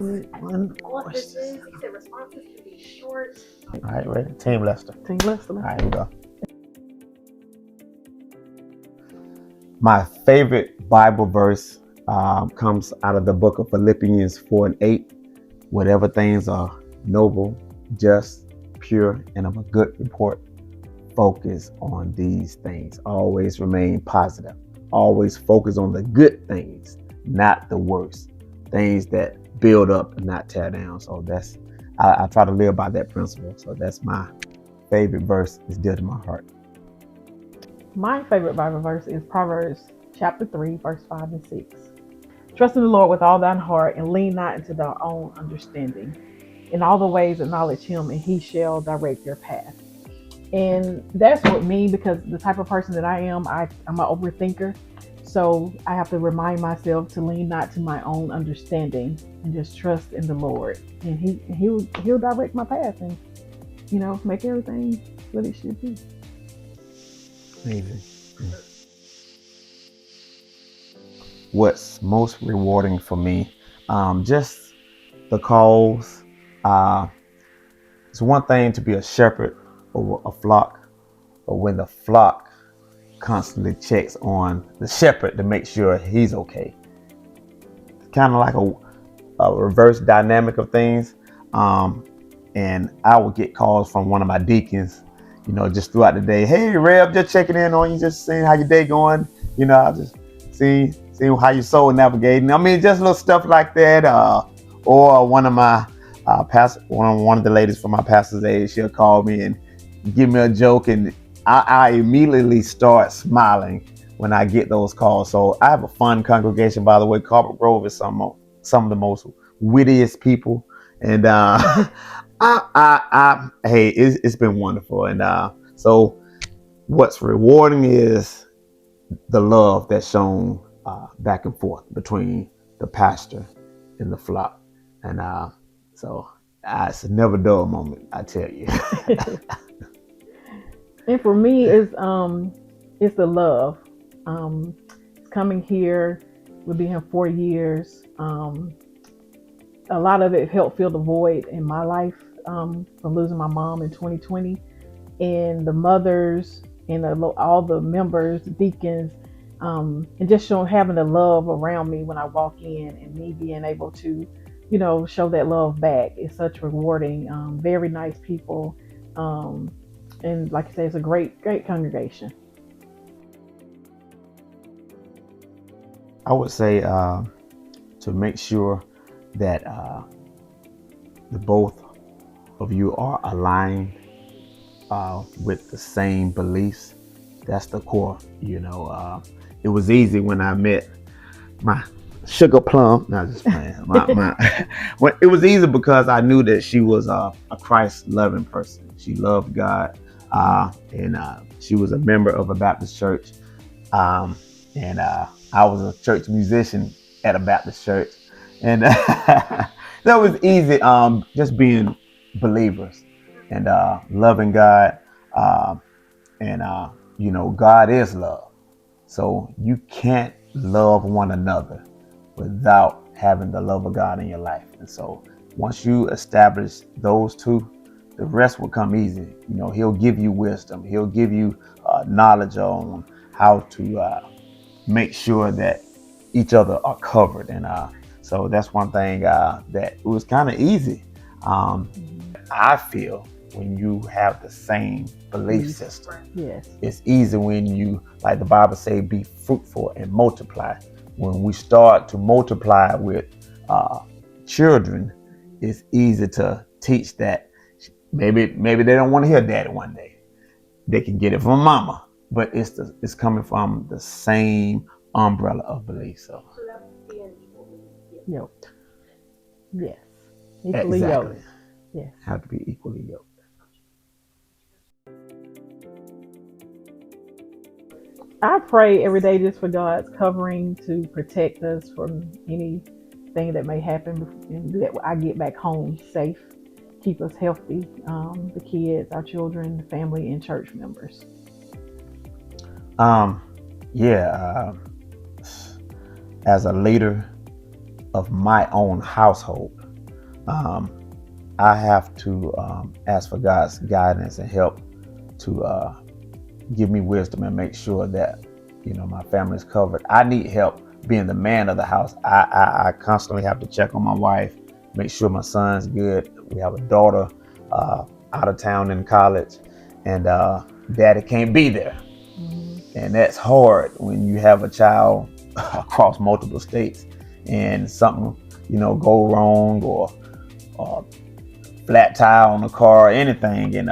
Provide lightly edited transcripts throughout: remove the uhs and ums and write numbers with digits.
Offices, he said responses can be short. All right, ready? Team Lester. Team Lester. All right, here we go. My favorite Bible verse comes out of the book of Philippians 4:8. Whatever things are noble, just, pure, and of a good report, focus on these things. Always remain positive. Always focus on the good things, not the worst. Things that build up and not tear down. So I try to live by that principle. So that's my favorite verse. It's dear to my heart. My favorite Bible verse is Proverbs chapter 3, verse 5 and 6. Trust in the Lord with all thine heart and lean not into thy own understanding. In all the ways acknowledge him and he shall direct your path. And that's what me, because the type of person that I am, I'm an overthinker. So I have to remind myself to lean not to my own understanding and just trust in the Lord. And he'll direct my path and, make everything what it should be. Amazing. What's most rewarding for me, just the calls. It's one thing to be a shepherd over a flock, but when the flock constantly checks on the shepherd to make sure he's okay, it's kind of like a reverse dynamic of things. And I would get calls from one of my deacons, just throughout the day. Hey, Reb, just checking in on you, just seeing how your day going. I just seeing how your soul navigating. I mean, just little stuff like that. Or one of my one of the ladies from my pastor's aide, she'll call me and give me a joke, and I immediately start smiling when I get those calls. So I have a fun congregation, by the way. Colbert Grove is some of the most wittiest people, and hey, it's been wonderful. And so what's rewarding is the love that's shown back and forth between the pastor and the flock. And so it's a never dull moment, I tell you. And for me, it's the love. It's coming here. We've been here 4 years. A lot of it helped fill the void in my life from losing my mom in 2020, and the mothers and all the members, deacons, and just having the love around me when I walk in, and me being able to, show that love back is such rewarding. Very nice people, and like I say, it's a great congregation. I would say to make sure that the both of you are aligned with the same beliefs. That's the core. It was easy when I met my sugar plum. Not just playing. It was easy because I knew that she was a Christ-loving person. She loved God, and she was a member of a Baptist church, and I was a church musician at a Baptist church, and that was easy. Just being believers and loving God, and God is love, so you can't love one another without having the love of God in your life. And so once you establish those two, the rest will come easy. He'll give you wisdom. He'll give you knowledge on how to make sure that each other are covered. And so that's one thing that it was kind of easy. I feel when you have the same belief system, yes, it's easy when you, like the Bible say, be fruitful and multiply. When we start to multiply with children, it's easy to teach that. Maybe they don't want to hear daddy one day. They can get it from mama, but it's coming from the same umbrella of belief. So that's being equally yoked. Yes, equally exactly. yoked. Yes, Have to be equally yoked. I pray every day just for God's covering to protect us from anything that may happen, and that I get back home safe, keep us healthy, the kids, our children, the family, and church members. As a leader of my own household, I have to ask for God's guidance and help to give me wisdom and make sure that, my family is covered. I need help being the man of the house. I constantly have to check on my wife, make sure my son's good. We have a daughter out of town in college, and daddy can't be there. And that's hard when you have a child across multiple states and something, go wrong, or flat tire on the car or anything. And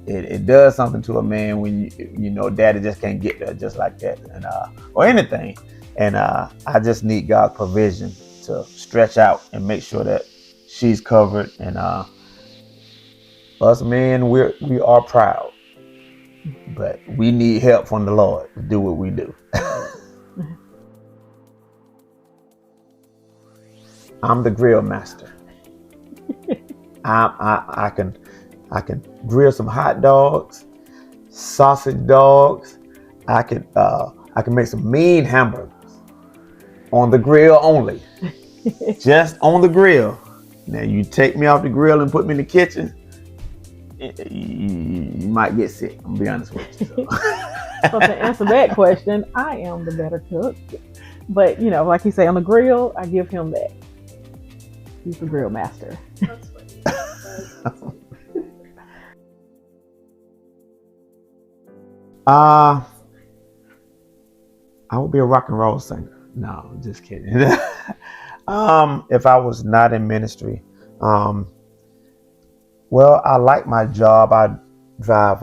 it does something to a man when daddy just can't get there just like that, and or anything. And I just need God's provision to stretch out and make sure that she's covered. And us men, we are proud, but we need help from the Lord to do what we do. I'm the grill master. I can grill some hot dogs, sausage dogs. I can make some mean hamburgers on the grill only, just on the grill. Now you take me off the grill and put me in the kitchen, you might get sick. I'm gonna be honest with you. So to answer that question, I am the better cook. But like you say, on the grill, I give him that. He's the grill master. That's funny. That's funny. I would be a rock and roll singer. No, just kidding. If I was not in ministry, well, I like my job. I drive.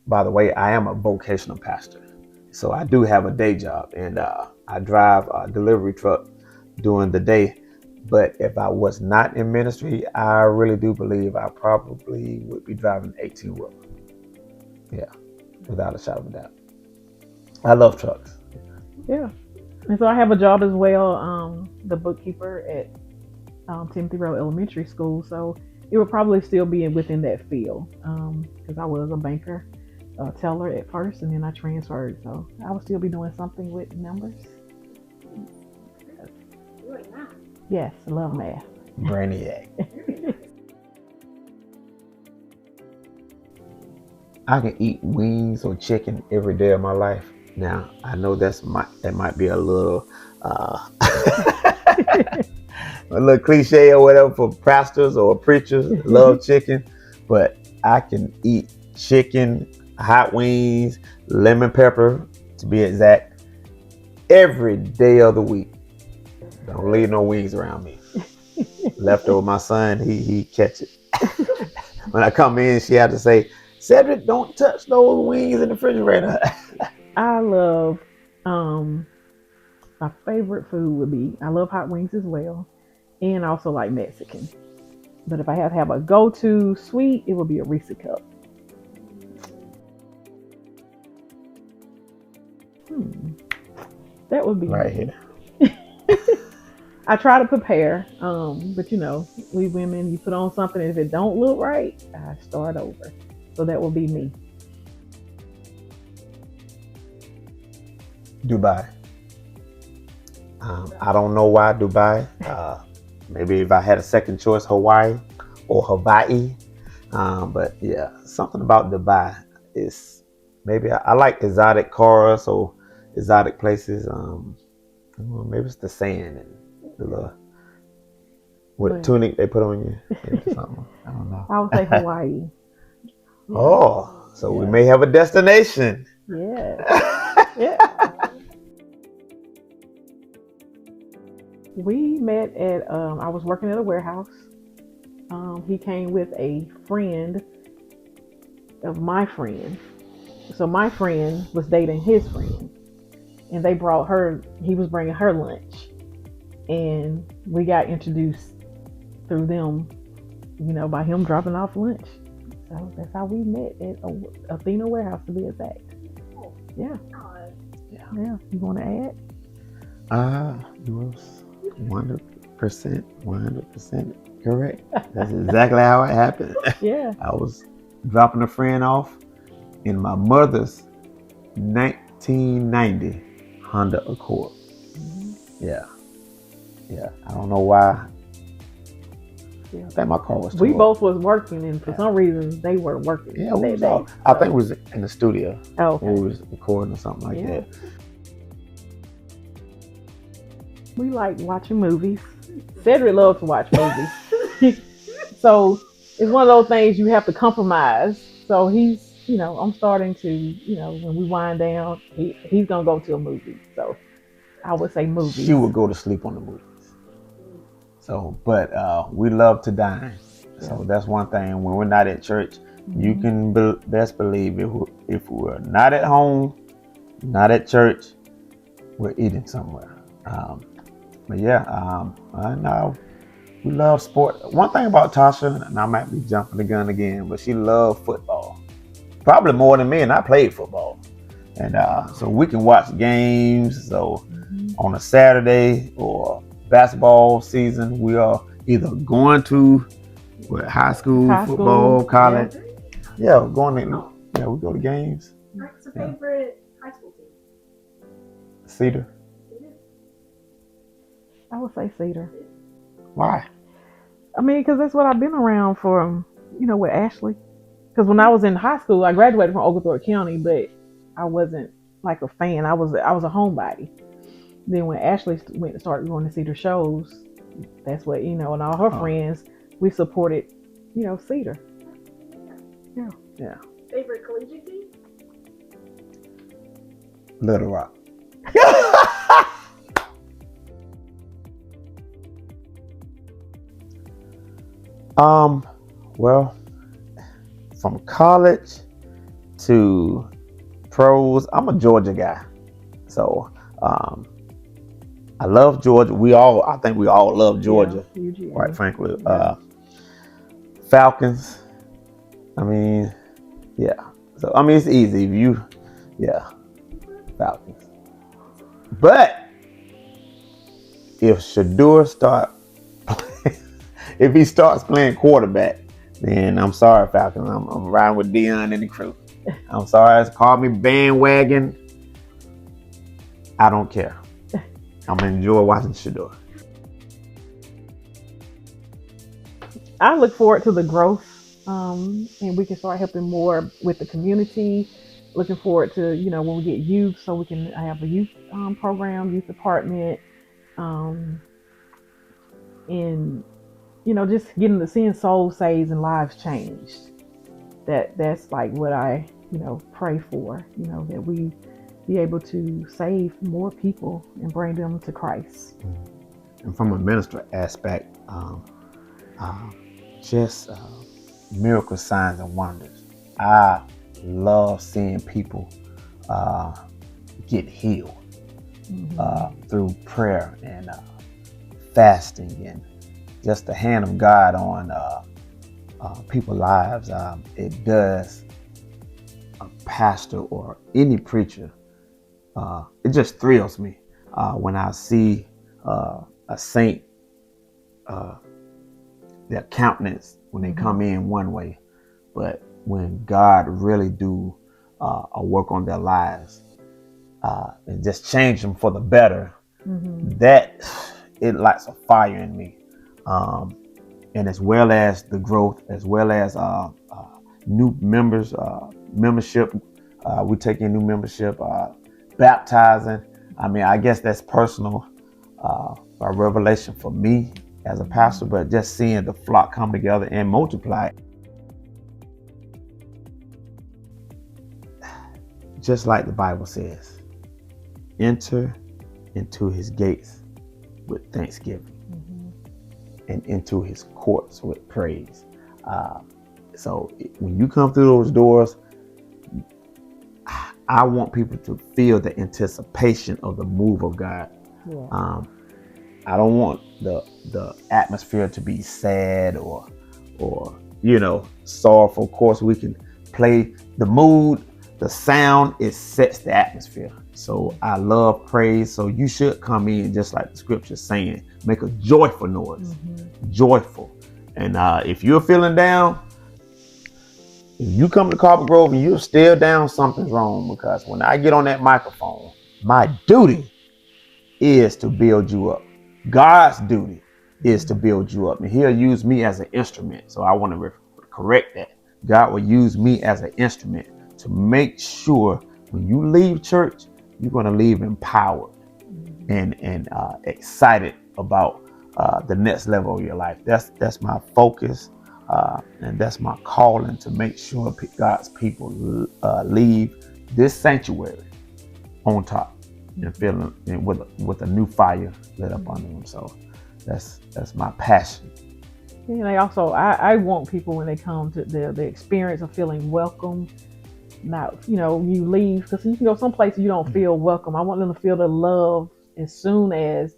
By the way, I am a vocational pastor, so I do have a day job, and I drive a delivery truck during the day. But if I was not in ministry, I really do believe I probably would be driving 18-wheeler. Yeah, without a shadow of a doubt. I love trucks. Yeah. And so I have a job as well, the bookkeeper at Timothy Road Elementary School. So it would probably still be within that field, because I was a banker, teller at first, and then I transferred. So I would still be doing something with numbers. You like math? Yes, I love math. Brainiac. I can eat wings or chicken every day of my life. Now, I know that might be a little a little cliche or whatever for pastors or preachers. Love chicken, but I can eat chicken, hot wings, lemon pepper, to be exact, every day of the week. Don't leave no wings around me. Left over my son, he catch it. When I come in, she had to say, "Cedric, don't touch those wings in the refrigerator." I love, my favorite food would be, I love hot wings as well, and I also like Mexican. But if I have to have a go-to sweet, it would be a Reese cup. That would be Right here. I try to prepare, but we women, you put on something, and if it don't look right, I start over. So that will be me. Dubai. I don't know why Dubai. Maybe if I had a second choice, Hawaii or Hawaii. But yeah, something about Dubai is maybe I like exotic cars or exotic places. Maybe it's the sand and the little tunic they put on you. Maybe something. I don't know. I would say Hawaii. Oh, so we may have a destination. Yeah. Yeah. We met at, I was working at a warehouse. He came with a friend of my friend. So my friend was dating his friend. And they brought her, he was bringing her lunch. And we got introduced through them, by him dropping off lunch. So that's how we met at Athena Warehouse, to be exact. Yeah. Yeah. You want to add? You was 100% correct. That's exactly how it happened. Yeah. I was dropping a friend off in my mother's 1990 Honda Accord. Yeah. I don't know why Yeah. I think my car was We tore up. both was working, and for some reason they were working. Yeah, we that was day. all, I think we was in the studio. Oh, When okay. we was recording or something like Yeah. that. We like watching movies. Cedric loves to watch movies. So it's one of those things you have to compromise. So he's, I'm starting to, when we wind down, he's gonna go to a movie. So I would say movies. She would go to sleep on the movies. So, but we love to dine. So that's one thing. When we're not at church, you can best believe if we're not at home, not at church, we're eating somewhere. But yeah, I know we love sport. One thing about Tasha, and I might be jumping the gun again, but she loved football. Probably more than me, and I played football. And so we can watch games. So on a Saturday or basketball season, we are either going to high school, football, college. Yeah, we go to games. What's your favorite high school team? Cedar. I would say Cedar. Why? I mean, because that's what I've been around for, with Ashley. Because when I was in high school, I graduated from Oglethorpe County, but I wasn't like a fan. I was a homebody. Then when Ashley went to start going to Cedar shows, that's what, and all her friends, we supported, Cedar. Yeah. Favorite collegiate team? Little Rock. Well, from college to pros, I'm a Georgia guy. So, I love Georgia. I think we all love Georgia, quite frankly. Falcons. I mean, yeah. So, I mean, it's easy. Falcons. But if Shador if he starts playing quarterback, then I'm sorry, Falcons. I'm riding with Dion and the crew. I'm sorry. Call me bandwagon. I don't care. I'm gonna enjoy watching Shador. I look forward to the growth, and we can start helping more with the community. Looking forward to, when we get youth, so we can have a youth program, youth department, and just getting to seeing souls saved and lives changed. That's like what I, pray for, that we be able to save more people and bring them to Christ. And from a minister aspect, just miracle signs and wonders. I love seeing people get healed through prayer and fasting and just the hand of God on people's lives. It does a pastor or any preacher. It just thrills me when I see a saint, their countenance when they come in one way, but when God really do a work on their lives and just change them for the better, that it lights a fire in me. And as well as the growth, as well as new members, membership, we take in new membership, baptizing. I mean, I guess that's personal, a revelation for me as a pastor, but just seeing the flock come together and multiply. Just like the Bible says, enter into his gates with thanksgiving and into his courts with praise. So when you come through those doors, I want people to feel the anticipation of the move of God. Yeah. I don't want the atmosphere to be sad or sorrowful. Of course, we can play the mood, the sound. It sets the atmosphere. So I love praise. So you should come in just like the scripture is saying, make a joyful noise, joyful. And if you're feeling down, if you come to Colbert Grove and you're still down, something's wrong. Because when I get on that microphone, my duty is to build you up. God's duty is to build you up, and He'll use me as an instrument. So I want to correct that. God will use me as an instrument to make sure when you leave church, you're going to leave empowered and excited about the next level of your life. That's my focus, and that's my calling, to make sure God's people leave this sanctuary on top and feeling with a new fire lit up under them. So that's my passion. And I want people, when they come, to the experience of feeling welcome. Not, you leave, because you can go some places you don't feel welcome. I want them to feel the love as soon as,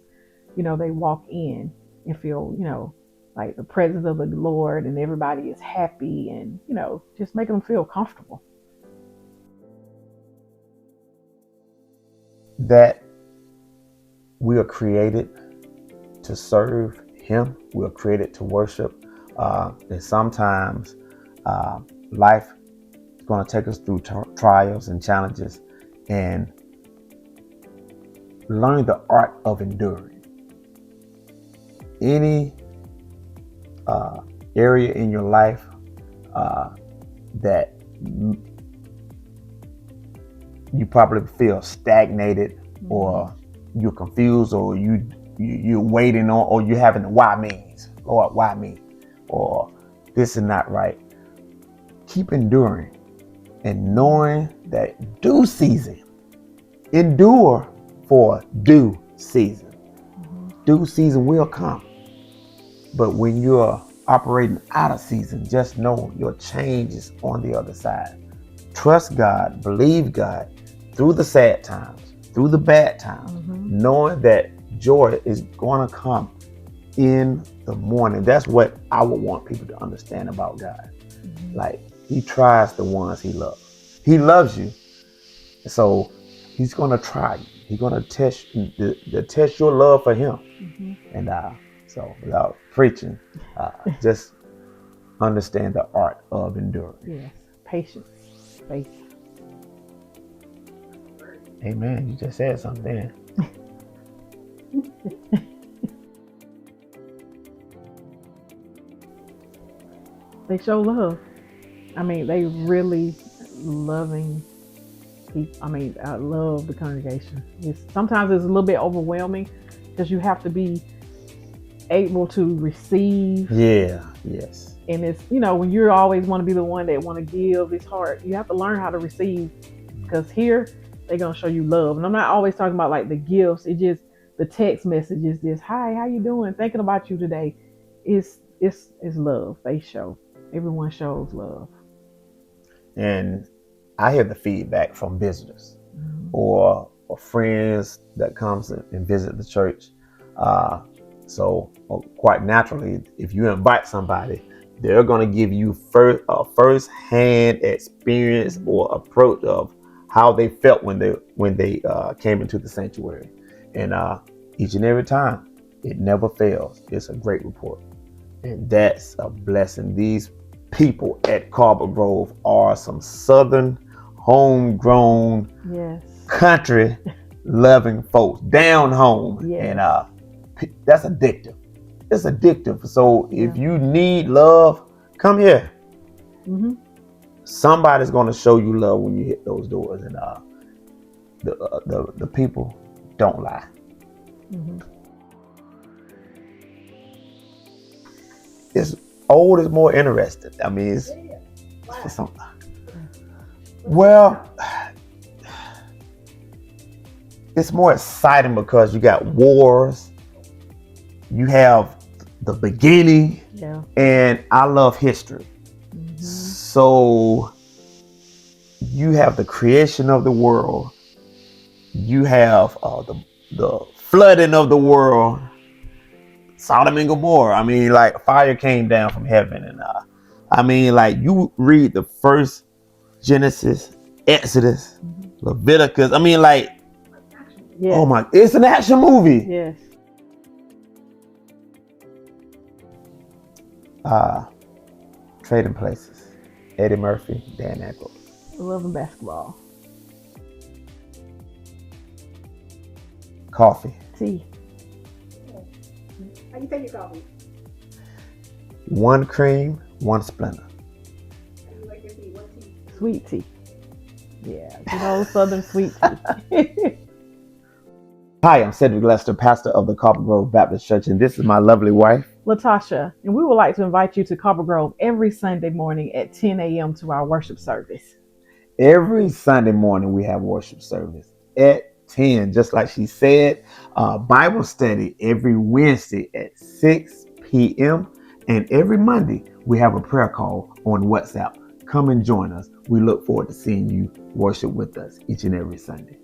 they walk in, and feel, like the presence of the Lord, and everybody is happy, and, just making them feel comfortable. That we are created to serve Him. We are created to worship. And sometimes life is going to take us through trials and challenges, and learn the art of enduring. Any area in your life that you probably feel stagnated, or you're confused, or you're waiting on, or you're having the why me's. Lord, why me? Or this is not right. Keep enduring, and knowing that due season, endure for due season. Due season will come. But when you're operating out of season, just know your change is on the other side. Trust God, believe God through the sad times, through the bad times, knowing that joy is going to come in the morning. That's what I would want people to understand about God. Like, He tries the ones He loves. He loves you. So He's going to try you. He's going to test your love for Him. And so without preaching, just understand the art of enduring. Yes, patience, faith. Amen. You just said something. They show love. I mean, they really loving people. I mean, I love the congregation. Sometimes it's a little bit overwhelming, because you have to be able to receive. Yeah. Yes. And it's, when you always want to be the one that want to give, it's hard. You have to learn how to receive, because here they're going to show you love. And I'm not always talking about like the gifts. It's just the text messages, just, hi, how you doing? Thinking about you today. It's love. Everyone shows love. And I hear the feedback from visitors or friends that comes and visit the church. So quite naturally, if you invite somebody, they're going to give you first-hand experience or approach of how they felt when they came into the sanctuary. And each and every time, it never fails. It's a great report. And that's a blessing. These people at Colbert Grove are some Southern, homegrown, country loving folks, down home. And that's addictive. It's addictive. So if you need love, come here. Somebody's going to show you love when you hit those doors. And the people don't lie. It's old is more interesting. I mean, it's for something. Well, it's more exciting because you got wars. You have the beginning, and I love history. So you have the creation of the world. You have the flooding of the world. Sodom and Gomorrah. I mean, like, fire came down from heaven, and I mean, like, you read the first Genesis, Exodus, Leviticus. I mean, like, oh my, it's an action movie. Yes. Trading Places. Eddie Murphy, Dan Aykroyd. Loving basketball. Coffee. Tea. How you take your coffee? 1 cream, 1 Splenda. How you like your tea? What tea? Sweet tea. Yeah, good old Southern sweet tea. Hi, I'm Cedric Lester, pastor of the Colbert Grove Baptist Church, and this is my lovely wife, Latasha, and we would like to invite you to Colbert Grove every Sunday morning at 10 a.m. to our worship service. Every Sunday morning we have worship service at 10, just like she said. Bible study every Wednesday at 6 p.m. And every Monday we have a prayer call on WhatsApp. Come and join us. We look forward to seeing you worship with us each and every Sunday.